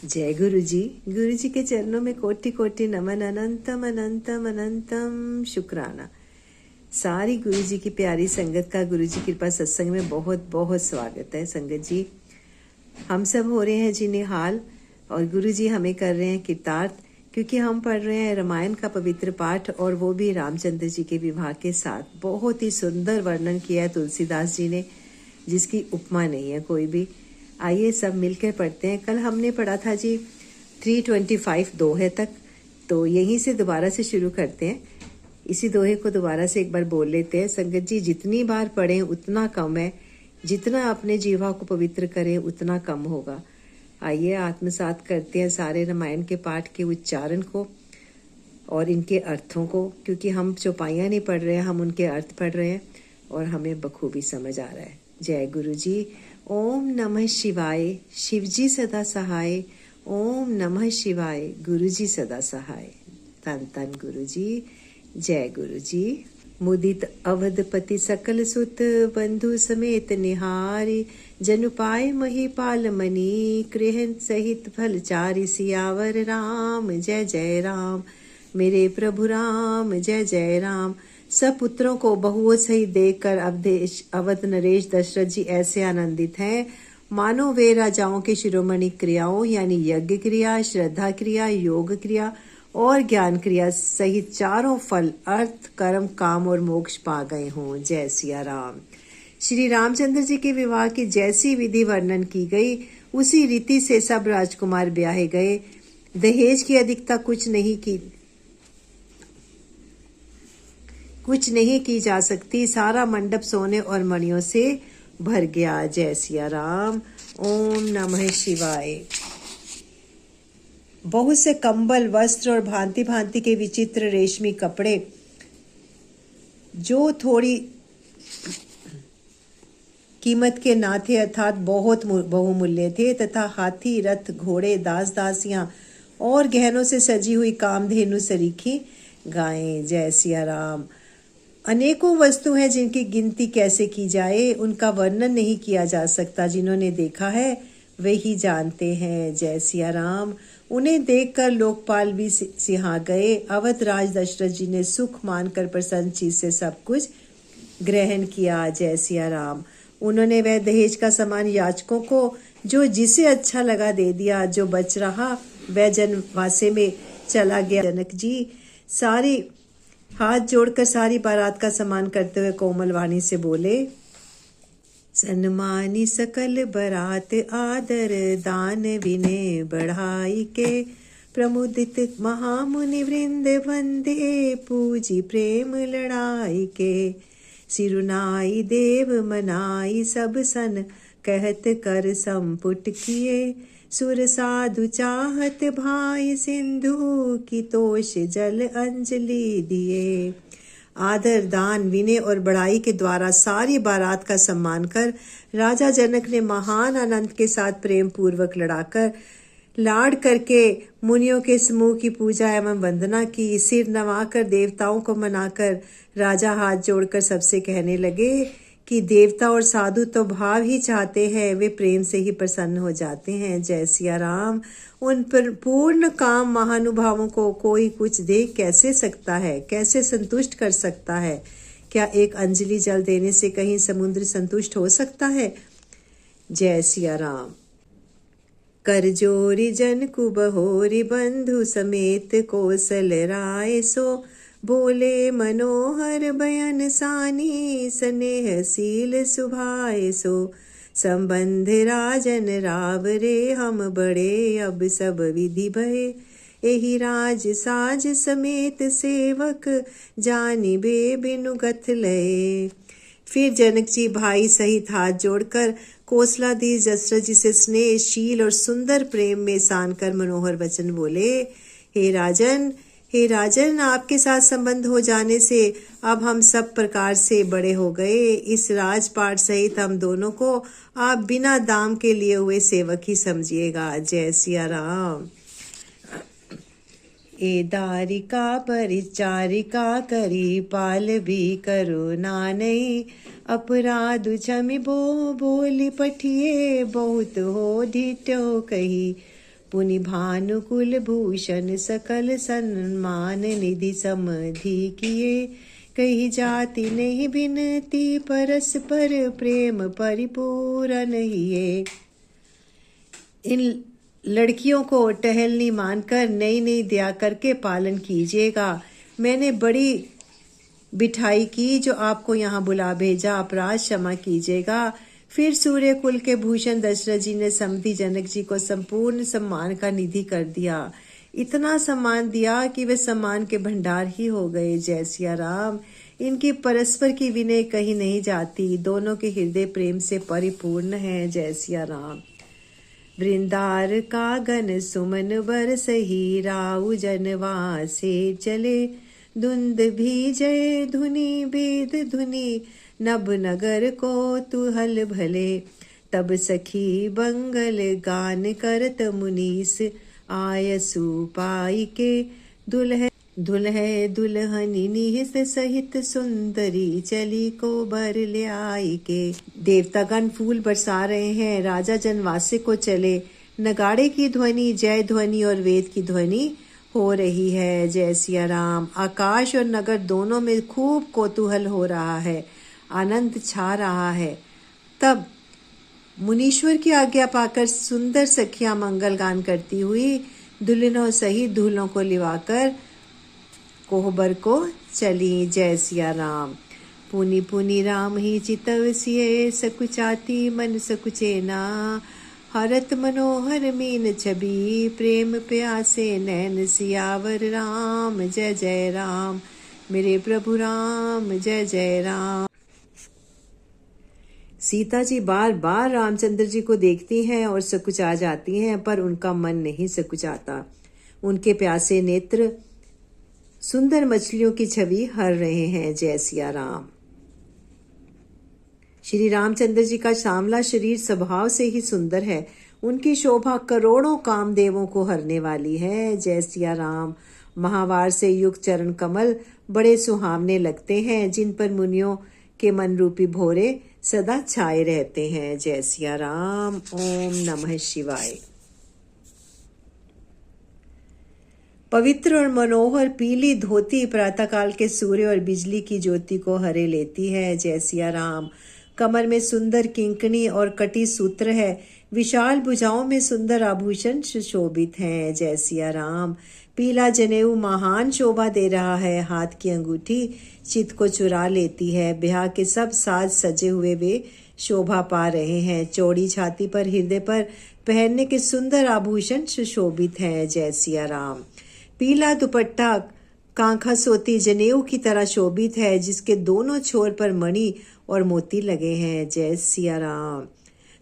जय गुरु जी के चरणों में कोटि कोटि नमन, अनंतम अनंतम अनंतम शुक्राना। सारी गुरु जी की प्यारी संगत का गुरु जी कृपा सत्संग में बहुत बहुत स्वागत है। संगत जी, हम सब हो रहे हैं जी निहाल और गुरु जी हमें कर रहे हैं कृतार्थ, क्योंकि हम पढ़ रहे हैं रामायण का पवित्र पाठ, और वो भी रामचंद्र जी के विवाह के साथ। बहुत ही सुंदर वर्णन किया है तुलसीदास जी ने, जिसकी उपमा नहीं है कोई भी। आइए सब मिलकर पढ़ते हैं। कल हमने पढ़ा था जी 325 दोहे तक, तो यहीं से दोबारा से शुरू करते हैं। इसी दोहे को दोबारा से एक बार बोल लेते हैं। संगत जी, जितनी बार पढ़ें उतना कम है, जितना अपने जीवा को पवित्र करें उतना कम होगा। आइए आत्मसात करते हैं सारे रामायण के पाठ के उच्चारण को और इनके अर्थों को, क्योंकि हम चौपाइयाँ नहीं पढ़ रहे हैं, हम उनके अर्थ पढ़ रहे हैं और हमें बखूबी समझ आ रहा है। जय गुरु जी। ओम नमः शिवाय, शिव जी सदा सहाय। ओम नमः शिवाय, गुरु जी सदा सहाय। तन तन गुरु जी। जय गुरु जी। मुदित अवधपति सकल सुत, बंधु समेत निहारी। जनुपाय महिपाल मनी, कृहन सहित फलचारी। सियावर राम जय जय राम, मेरे प्रभु राम जय जय राम। सब पुत्रों को बहुओं सहित देखकर अवध नरेश दशरथ जी ऐसे आनंदित हैं मानो वे राजाओं के शिरोमणि क्रियाओं यानी यज्ञ क्रिया, श्रद्धा क्रिया, योग क्रिया और ज्ञान क्रिया सहित चारों फल अर्थ, कर्म, काम और मोक्ष पा गए हों। जय सिया राम। श्री रामचंद्र जी के विवाह की जैसी विधि वर्णन की गई, उसी रीति से सब राजकुमार ब्याहे गए। दहेज की अधिकता कुछ नहीं की जा सकती। सारा मंडप सोने और मणियों से भर गया। जय सिया राम। ओम नमः शिवाय। बहुत से कंबल, वस्त्र और भांति भांति के विचित्र रेशमी कपड़े, जो थोड़ी कीमत के ना थे अर्थात बहुत बहुमूल्य थे, तथा हाथी, रथ, घोड़े, दास दासियां और गहनों से सजी हुई कामधेनु सरीखी गायें। जय सिया राम। अनेकों वस्तु हैं जिनकी गिनती कैसे की जाए, उनका वर्णन नहीं किया जा सकता। जिन्होंने देखा है वे ही जानते हैं। जय सिया राम। उन्हें देखकर लोकपाल भी सिहा गए। अवध राज दशरथ जी ने सुख मानकर प्रसन्न चीज से सब कुछ ग्रहण किया। जय सिया राम। उन्होंने वह दहेज का सामान याचकों को जो जिसे अच्छा लगा दे दिया। जो बच रहा वह जनवासे में चला गया। जनक जी सारी हाथ जोड़कर सारी बारात का सम्मान करते हुए कोमल वाणी से बोले, सन्मानी सकल बरात आदर दान विनय बढ़ाई के। प्रमुदित महामुनि वृंद वंदे पूजी प्रेम लड़ाई के। सिरुनाई देव मनाई सब सन कहत कर संपुट किए। सुर साधु चाहत भाई सिंधु की तोष जल अंजलि दिए। आदर, दान, विनय और बढ़ाई के द्वारा सारी बारात का सम्मान कर राजा जनक ने महान आनंद के साथ प्रेम पूर्वक लाड़ करके मुनियों के समूह की पूजा एवं वंदना की। सिर नवाकर देवताओं को मनाकर राजा हाथ जोड़कर सबसे कहने लगे कि देवता और साधु तो भाव ही चाहते हैं, वे प्रेम से ही प्रसन्न हो जाते हैं। जय सिया राम। उन पर पूर्ण काम महानुभावों को कोई कुछ दे कैसे सकता है, कैसे संतुष्ट कर सकता है? क्या एक अंजलि जल देने से कहीं समुद्र संतुष्ट हो सकता है? जय सिया राम। कर जोरी जन कुबहोरी, बंधु समेत कौशल राय सो। बोले मनोहर बयन सानी, स्नेहशील सुभाए सो। संबंध राजन रावरे, हम बड़े अब सब विधि भये। एहि राज साज समेत सेवक, जानिबे बिनु गथ लये। फिर जनक जी भाई सहित हाथ जोड़कर कौशलाधीश दशरथ जी से स्नेह, शील और सुंदर प्रेम में सानकर मनोहर वचन बोले, हे राजन, आपके साथ संबंध हो जाने से अब हम सब प्रकार से बड़े हो गए। इस राजपाट सहित हम दोनों को आप बिना दाम के लिए हुए सेवक ही समझिएगा। जय सिया राम। ए दारिका परिचारिका करी, पाल भी करुणा नहीं। अपराध क्षमि बो बोली पठिए, बहुत हो ढिठो कही। पुनि भानुकुल भूषण सकल सम्मान निधि समधि किए। कही जाति नहीं बिनती परस्पर प्रेम परिपूरन हिए। इन लड़कियों को टहलनी मानकर नई नई दया करके पालन कीजिएगा। मैंने बड़ी बिठाई की जो आपको यहाँ बुला भेजा, अपराध क्षमा कीजिएगा। फिर सूर्य कुल के भूषण दशरथ जी ने समधि जनक जी को संपूर्ण सम्मान का निधि कर दिया। इतना सम्मान दिया कि वे सम्मान के भंडार ही हो गए। जय सिया राम। इनकी परस्पर की विनय कहीं नहीं जाती, दोनों के हृदय प्रेम से परिपूर्ण है। जय सिया राम। वृंदार कागन सुमन बरसहि राउ जनवासे चले। धुंध भी जय धुनि वेद धुनि नभ नगर को तुहल भले। तब सखी बंगल गान करत मुनीस आयसु पाई के। दुल्हे दुल्हनी निहित सहित सुंदरी चली को बर ले आई के। देवतागण फूल बरसा रहे हैं, राजा जनवासे को चले। नगाड़े की ध्वनि, जय ध्वनि और वेद की ध्वनि हो रही है। जय सिया राम। आकाश और नगर दोनों में खूब कौतूहल हो रहा है, आनंद छा रहा है। तब मुनीश्वर की आज्ञा पाकर सुंदर सखियां मंगल गान करती हुई दुल्हनों सहित दूल्हों को लिवाकर कोहबर को चली। जय सिया राम। पुनि पुनि राम ही चितव सिए सकुचाती मन सकुचेना। हरत मनोहर मीन छवि प्रेम प्यासे नैन सियावर राम। जय जय राम मेरे प्रभु राम। जय जय राम। सीता जी बार बार रामचंद्र जी को देखती हैं और सकुचा जाती हैं, पर उनका मन नहीं सकुचाता। उनके प्यासे नेत्र सुंदर मछलियों की छवि हर रहे हैं। जय सिया राम। श्री रामचंद्र जी का श्यामला शरीर स्वभाव से ही सुंदर है। उनकी शोभा करोड़ों कामदेवों को हरने वाली है। जय सिया राम। महावार से युक्त चरण कमल बड़े सुहावने लगते हैं, जिन पर मुनियों के मन रूपी भोरे सदा छाए रहते हैं। जय सिया राम। ओम नमः शिवाय। पवित्र और मनोहर पीली धोती प्रातःकाल के सूर्य और बिजली की ज्योति को हरे लेती है। जय सिया राम। कमर में सुंदर किंकणी और कटी सूत्र है। विशाल भुजाओं में सुंदर आभूषण सुशोभित हैं। जय सिया राम। पीला जनेऊ महान शोभा दे रहा है। हाथ की अंगूठी चित्त को चुरा लेती है। ब्याह के सब साज सजे हुए वे शोभा पा रहे हैं। चौड़ी छाती पर हृदय पर पहनने के सुंदर आभूषण सुशोभित हैं। जय सिया राम। पीला दुपट्टा कांखा सोती जनेऊ की तरह शोभित है, जिसके दोनों छोर पर मणि और मोती लगे हैं। जय सिया राम।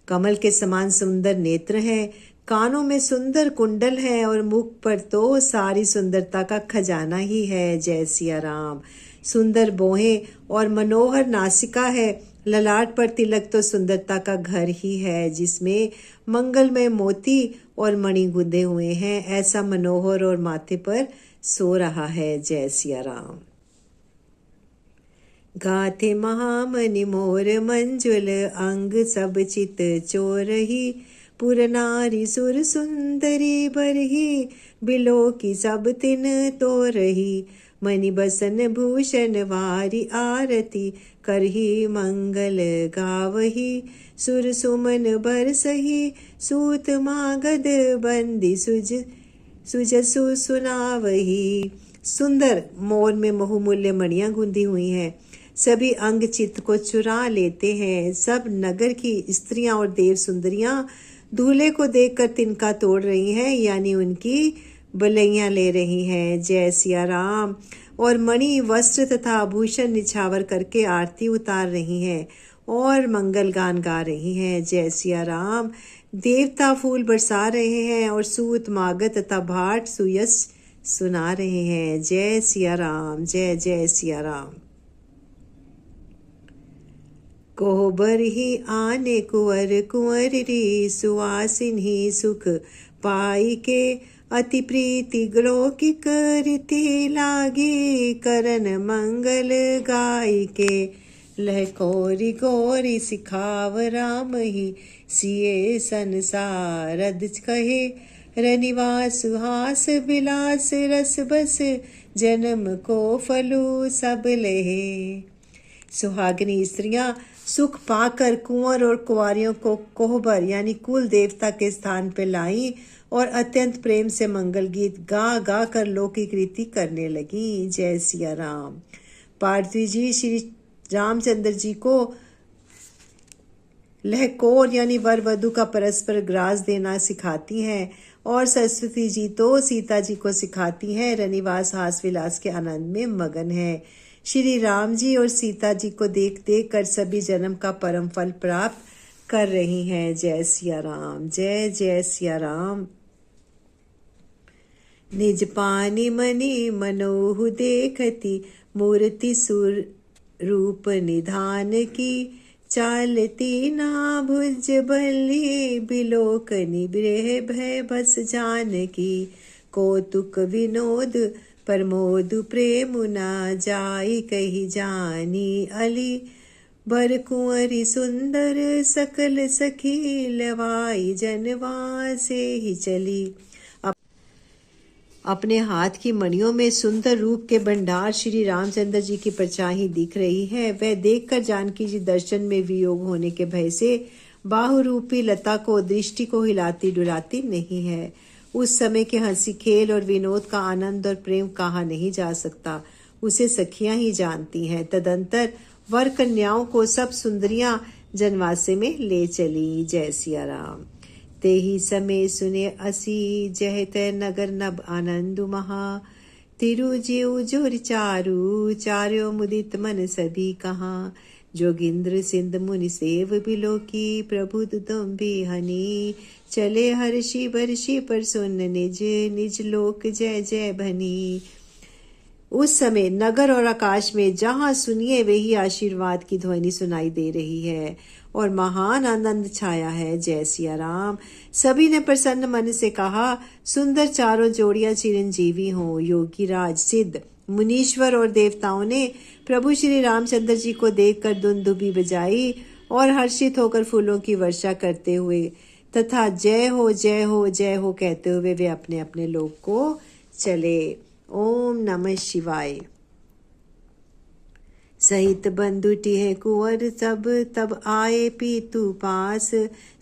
कमल के समान सुंदर नेत्र हैं। कानों में सुंदर कुंडल है और मुख पर तो सारी सुंदरता का खजाना ही है। जय सिया राम। सुंदर बोहें और मनोहर नासिका है। ललाट पर तिलक तो सुंदरता का घर ही है, जिसमें मंगलमय मोती और मणि गुंदे हुए हैं। ऐसा मनोहर और माथे पर सो रहा है। जय सिया राम। गाथे महामणि मोर मंजुल अंग सब चित चोरही। पुर नारी सुर सुंदरी बरही बिलो की सब तिन तो रही। मणि बसन भूषण वारी आरती करही मंगल गावही। सुर सुमन बरसही सूत मागध बंदी सुजसु सुनावही। सुंदर मोर में बहुमूल्य मणियां गुंदी हुई हैं। सभी अंग चित्त को चुरा लेते हैं। सब नगर की स्त्रियां और देव सुंदरियां दूल्हे को देखकर तिनका तोड़ रही हैं, यानी उनकी बलैया ले रही हैं। जय सिया राम। और मणि वस्त्र तथा आभूषण निछावर करके आरती उतार रही हैं और मंगल गान गा रही हैं। जय सिया राम। देवता फूल बरसा रहे हैं और सूत मागध तथा भाट सुयस सुना रहे हैं। जय सिया राम। जय जय सिया राम। कोहबर ही आने कुंवर कुंवरी सुवासिनी सुख पाई के। अति प्रीति ग्लो की करते लागे करन मंगल गाय के। लह कोरी गोरी सिखाव राम ही सिए संसारद कहे। रनिवास हास विलास रस बस, जन्म को फलू सब लहे। सुहागिनी स्त्रियां सुख पाकर कुंवर और कुंवारियों को कोहबर यानी कुल देवता के स्थान पर लाई और अत्यंत प्रेम से मंगल गीत गा गा कर लौकिक रीति करने लगी। जय सिया राम। पार्वती जी श्री रामचंद्र जी को लहकोर यानी वर वधु का परस्पर ग्रास देना सिखाती हैं और सरस्वती जी तो सीता जी को सिखाती हैं। रनिवास हास विलास के आनंद में मगन है। श्री राम जी और सीता जी को देख देख कर सभी जन्म का परम फल प्राप्त कर रही हैं। जय सिया राम। जय जय सिया राम। निज पानी मनी मनोहु देखती, मूर्ति सुर रूप निधान की। चालती ना भुज बल्ली, बिलोकनि ब्रेह भय बस जान की। कौतुक विनोद प्रमोद प्रेम न जाई, कही जानी अली। बर कुंवरी सुंदर सकल सखी, लवाई जनवा से ही चली। अपने हाथ की मणियों में सुंदर रूप के भंडार श्री रामचंद्र जी की परछाई दिख रही है। वह देखकर जानकी जी दर्शन में वियोग होने के भय से बाहुरूपी लता को दृष्टि को हिलाती डुलाती नहीं है। उस समय के हंसी खेल और विनोद का आनंद और प्रेम कहा नहीं जा सकता, उसे सखियां ही जानती हैं। तदंतर वर कन्याओं को सब सुंदरियां जनवासे में ले चली। जय सिया राम। ते ही समय सुने असी, जहत नगर नभ आनंदु महा। तिरु जीव जोर चारु, चार्यो मुदित मन सभी कहाँ। जोगिंद्र सिंध मुनि सेव बिलो की, प्रभु तुम भी हनी। चले हर्षि बर्षि पर सुन, निज निज लोक जय जय भनी। उस समय नगर और आकाश में जहां सुनिए वही आशीर्वाद की ध्वनि सुनाई दे रही है और महान आनंद छाया है। जय सिया राम। सभी ने प्रसन्न मन से कहा, सुंदर चारों जोड़ियां चिरंजीवी हों। योगी राज सिद्ध मुनीश्वर और देवताओं ने प्रभु श्री रामचंद्र जी को देखकर दुंदुभी बजाई और हर्षित होकर फूलों की वर्षा करते हुए तथा जय हो जय हो जय हो कहते हुए वे अपने अपने लोक को चले। ओम नमः शिवाय। सहित बंधु टिह कुंवर सब, तब आए पीतु पास।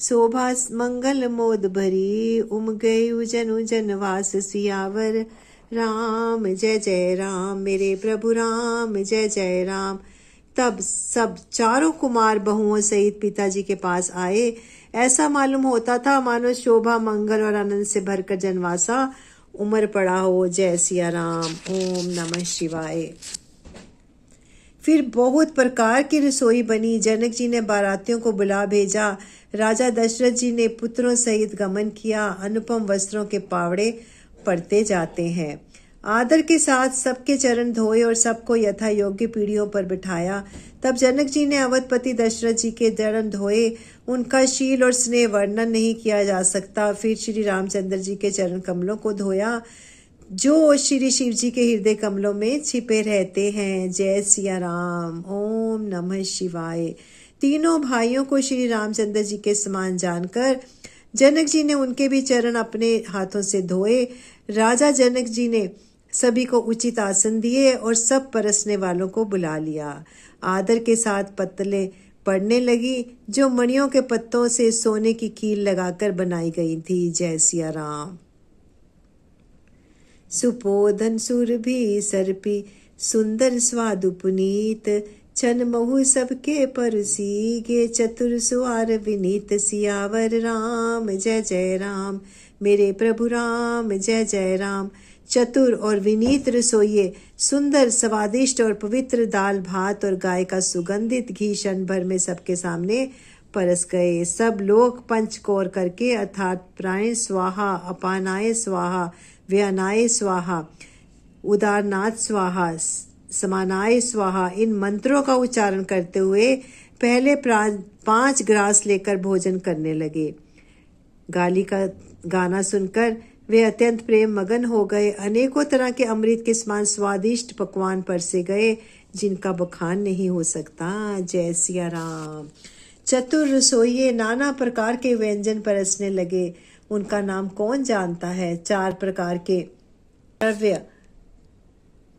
शोभा मंगल मोद भरी, उम गई जनु जनवास। सियावर राम जय जय राम, मेरे प्रभु राम जय जय राम। तब सब चारों कुमार बहुओं सहित पिताजी के पास आए। ऐसा मालूम होता था मानो शोभा मंगल और आनंद से भरकर जनवासा उमर पड़ा हो। जय सिया राम। ओम नमः शिवाय। फिर बहुत प्रकार की रसोई बनी। जनक जी ने बारातियों को बुला भेजा। राजा दशरथ जी ने पुत्रों सहित गमन किया। अनुपम वस्त्रों के पावड़े पड़ते जाते हैं। आदर के साथ सबके चरण धोए और सबको यथा योग्य पीढ़ियों पर बिठाया। तब जनक जी ने अवधपति दशरथ जी के चरण धोए। उनका शील और स्नेह वर्णन नहीं किया जा सकता। फिर श्री रामचंद्र जी के चरण कमलों को धोया जो श्री शिव जी के हृदय कमलों में छिपे रहते हैं। जय सिया राम। ओम नमः शिवाय। तीनों भाइयों को श्री रामचंद्र जी के समान जानकर जनक जी ने उनके भी चरण अपने हाथों से धोए। राजा जनक जी ने सभी को उचित आसन दिए और सब परसने वालों को बुला लिया। आदर के साथ पत्तलें पड़ने लगी जो मणियों के पत्तों से सोने की कील लगाकर बनाई गई थी। जय सिया राम। सुपोधन सुरभि सर्पी, सुंदर स्वादु पुनीत। छन महु सबके परसी, गे चतुर सुआर विनीत। सियावर राम जय जय राम, मेरे प्रभु राम जय जय राम। चतुर और विनीत रसोइये सुंदर स्वादिष्ट और पवित्र दाल भात और गाय का सुगंधित घी क्षण भर में सबके सामने परस गए। सब लोग पंचकोर करके अर्थात प्राण स्वाहा, अपानाय स्वाहा, व्यनाय स्वाहा, उदारनाथ स्वाहा, समानाय स्वाहा इन मंत्रों का उच्चारण करते हुए पहले 5 ग्रास लेकर भोजन करने लगे। गाली का गाना सुनकर वे अत्यंत प्रेम मगन हो गए। अनेकों तरह के अमृत के समान स्वादिष्ट पकवान परसे गए जिनका बखान नहीं हो सकता। जय सिया राम। चतुर रसोइये नाना प्रकार के व्यंजन परसने लगे। उनका नाम कौन जानता है। 4 प्रकार के द्रव्य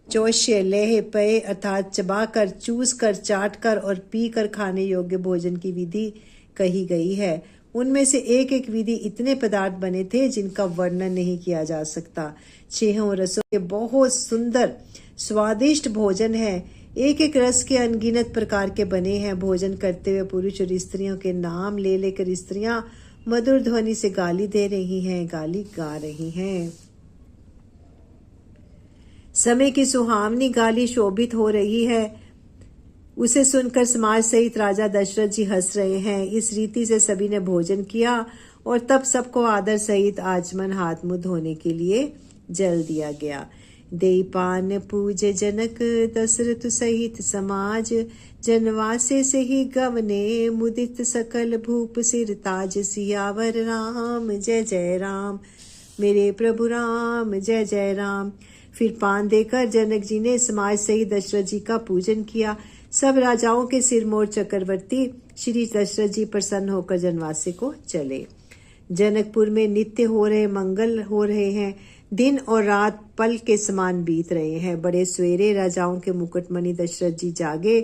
चौष्य लेह पेय अर्थात चबाकर, चूस कर, चाट कर और पी कर खाने योग्य भोजन की विधि कही गई है। उनमें से एक एक विधि इतने पदार्थ बने थे जिनका वर्णन नहीं किया जा सकता। 6 रसों के बहुत सुंदर स्वादिष्ट भोजन है। एक एक रस के अनगिनत प्रकार के बने हैं। भोजन करते हुए पुरुष और स्त्रियों के नाम ले लेकर स्त्रियां मधुर ध्वनि से गाली दे रही हैं, गाली गा रही हैं। समय की सुहावनी गाली शोभित हो रही है। उसे सुनकर समाज सहित राजा दशरथ जी हंस रहे हैं। इस रीति से सभी ने भोजन किया और तब सबको आदर सहित आचमन हाथ मुंह धोने के लिए जल दिया गया। देपान पूज जनक दशरथ सहित समाज, जनवासे से ही गवने मुदित सकल भूप सिर ताज। सियावर राम जय जय राम, मेरे प्रभु राम जय जय राम। फिर पान देकर जनक जी ने समाज सहित दशरथ जी का पूजन किया। सब राजाओं के सिरमौर चक्रवर्ती श्री दशरथ जी प्रसन्न होकर जनवासे को चले। जनकपुर में नित्य हो रहे मंगल हो रहे हैं। दिन और रात पल के समान बीत रहे हैं। बड़े सवेरे राजाओं के मुकुटमणि दशरथ जी जागे।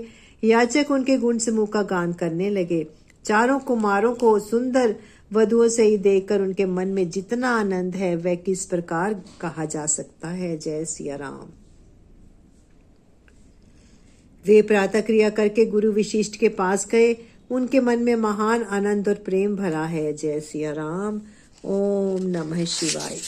याचक उनके गुण समूह का गान करने लगे। चारों कुमारों को सुंदर वधुओं से ही देखकर उनके मन में जितना आनंद है वह किस प्रकार कहा जा सकता है। जय सिया राम। वे प्रातः क्रिया करके गुरु विशिष्ट के पास गए। उनके मन में महान आनंद और प्रेम भरा है। जय सिया राम। ओम नमः शिवाय।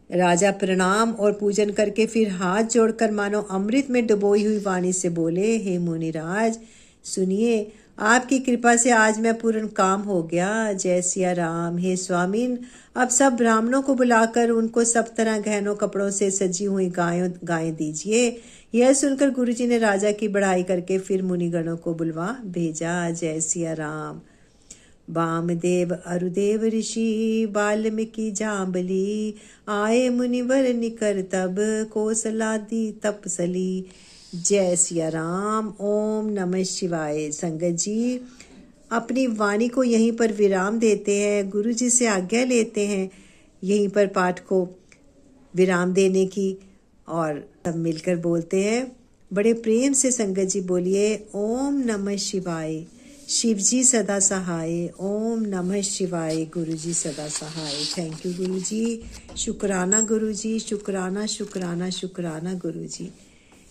राजा प्रणाम और पूजन करके फिर हाथ जोड़कर मानो अमृत में डुबोई हुई वाणी से बोले, हे मुनिराज सुनिए, आपकी कृपा से आज मैं पूर्ण काम हो गया। जय सिया राम। हे स्वामीन, अब सब ब्राह्मणों को बुलाकर उनको सब तरह गहनों कपड़ों से सजी हुई गायें दीजिए। यह सुनकर गुरुजी ने राजा की बढ़ाई करके फिर मुनिगणों को बुलवा भेजा। जय सिया राम। वामदेव अरुदेव ऋषि वाल्मीकि जाम्बली, आए मुनिवर निकर तब कौशलादि तपसली। जय सिया राम। ओम नमः शिवाय। संगत जी अपनी वाणी को यहीं पर विराम देते हैं। गुरु जी से आज्ञा लेते हैं यहीं पर पाठ को विराम देने की और सब मिलकर बोलते हैं बड़े प्रेम से। संगत जी बोलिए, ओम नमः शिवाय। शिव जी सदा सहाय। ओम नमः शिवाय। गुरु जी सदा सहाय। थैंक यू गुरु जी। शुक्राना गुरु जी। शुक्राना शुक्राना शुक्राना गुरु जी।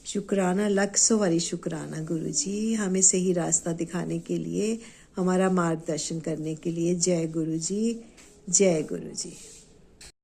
शुक्राना लख सौ वारी शुक्राना गुरु जी, हमें सही रास्ता दिखाने के लिए, हमारा मार्गदर्शन करने के लिए। जय गुरु जी। जय गुरु जी।